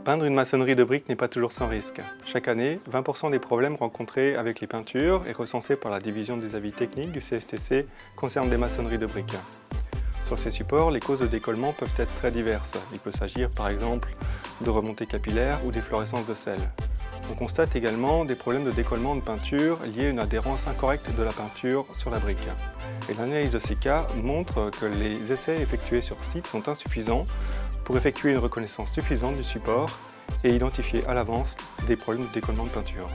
Peindre une maçonnerie de briques n'est pas toujours sans risque. Chaque année, 20% des problèmes rencontrés avec les peintures et recensés par la division des avis techniques du CSTC concernent des maçonneries de briques. Sur ces supports, les causes de décollement peuvent être très diverses. Il peut s'agir par exemple de remontées capillaires ou d'efflorescence de sel. On constate également des problèmes de décollement de peinture liés à une adhérence incorrecte de la peinture sur la brique. Et l'analyse de ces cas montre que les essais effectués sur site sont insuffisants pour effectuer une reconnaissance suffisante du support et identifier à l'avance des problèmes de décollement de peinture.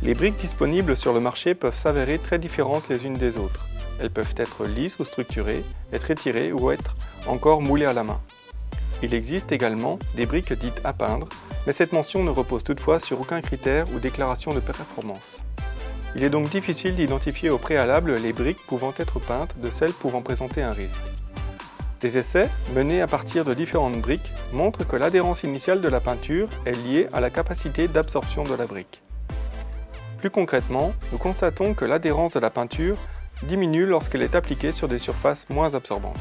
Les briques disponibles sur le marché peuvent s'avérer très différentes les unes des autres. Elles peuvent être lisses ou structurées, être étirées ou être encore moulées à la main. Il existe également des briques dites à peindre, mais cette mention ne repose toutefois sur aucun critère ou déclaration de performance. Il est donc difficile d'identifier au préalable les briques pouvant être peintes de celles pouvant présenter un risque. Des essais, menés à partir de différentes briques, montrent que l'adhérence initiale de la peinture est liée à la capacité d'absorption de la brique. Plus concrètement, nous constatons que l'adhérence de la peinture diminue lorsqu'elle est appliquée sur des surfaces moins absorbantes.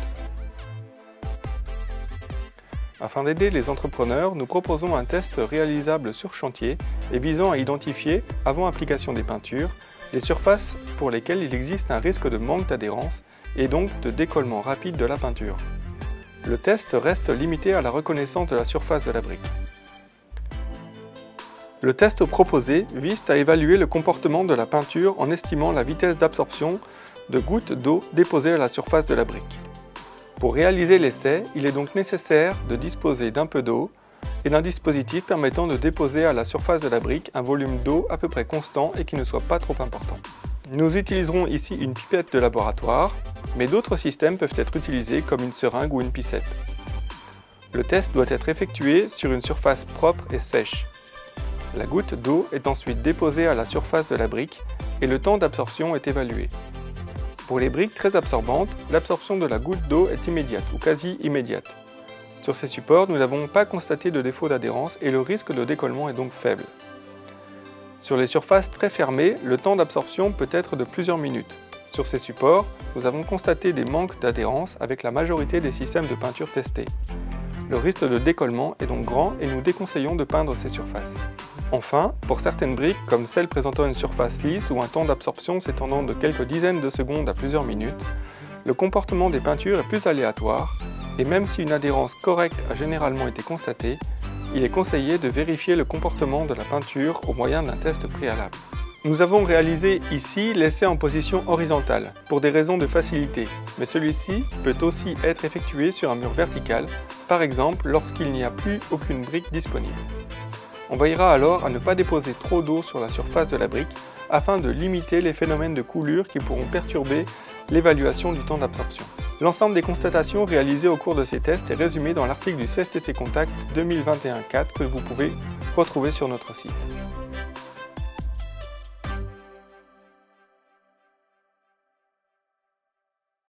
Afin d'aider les entrepreneurs, nous proposons un test réalisable sur chantier et visant à identifier, avant application des peintures, les surfaces pour lesquelles il existe un risque de manque d'adhérence et donc de décollement rapide de la peinture. Le test reste limité à la reconnaissance de la surface de la brique. Le test proposé vise à évaluer le comportement de la peinture en estimant la vitesse d'absorption de gouttes d'eau déposées à la surface de la brique. Pour réaliser l'essai, il est donc nécessaire de disposer d'un peu d'eau et d'un dispositif permettant de déposer à la surface de la brique un volume d'eau à peu près constant et qui ne soit pas trop important. Nous utiliserons ici une pipette de laboratoire, mais d'autres systèmes peuvent être utilisés comme une seringue ou une piscette. Le test doit être effectué sur une surface propre et sèche. La goutte d'eau est ensuite déposée à la surface de la brique et le temps d'absorption est évalué. Pour les briques très absorbantes, l'absorption de la goutte d'eau est immédiate ou quasi immédiate. Sur ces supports, nous n'avons pas constaté de défaut d'adhérence et le risque de décollement est donc faible. Sur les surfaces très fermées, le temps d'absorption peut être de plusieurs minutes. Sur ces supports, nous avons constaté des manques d'adhérence avec la majorité des systèmes de peinture testés. Le risque de décollement est donc grand et nous déconseillons de peindre ces surfaces. Enfin, pour certaines briques, comme celles présentant une surface lisse ou un temps d'absorption s'étendant de quelques dizaines de secondes à plusieurs minutes, le comportement des peintures est plus aléatoire et même si une adhérence correcte a généralement été constatée, il est conseillé de vérifier le comportement de la peinture au moyen d'un test préalable. Nous avons réalisé ici l'essai en position horizontale, pour des raisons de facilité, mais celui-ci peut aussi être effectué sur un mur vertical, par exemple lorsqu'il n'y a plus aucune brique disponible. On veillera alors à ne pas déposer trop d'eau sur la surface de la brique afin de limiter les phénomènes de coulure qui pourront perturber l'évaluation du temps d'absorption. L'ensemble des constatations réalisées au cours de ces tests est résumé dans l'article du CSTC Contact 2021-4 que vous pouvez retrouver sur notre site.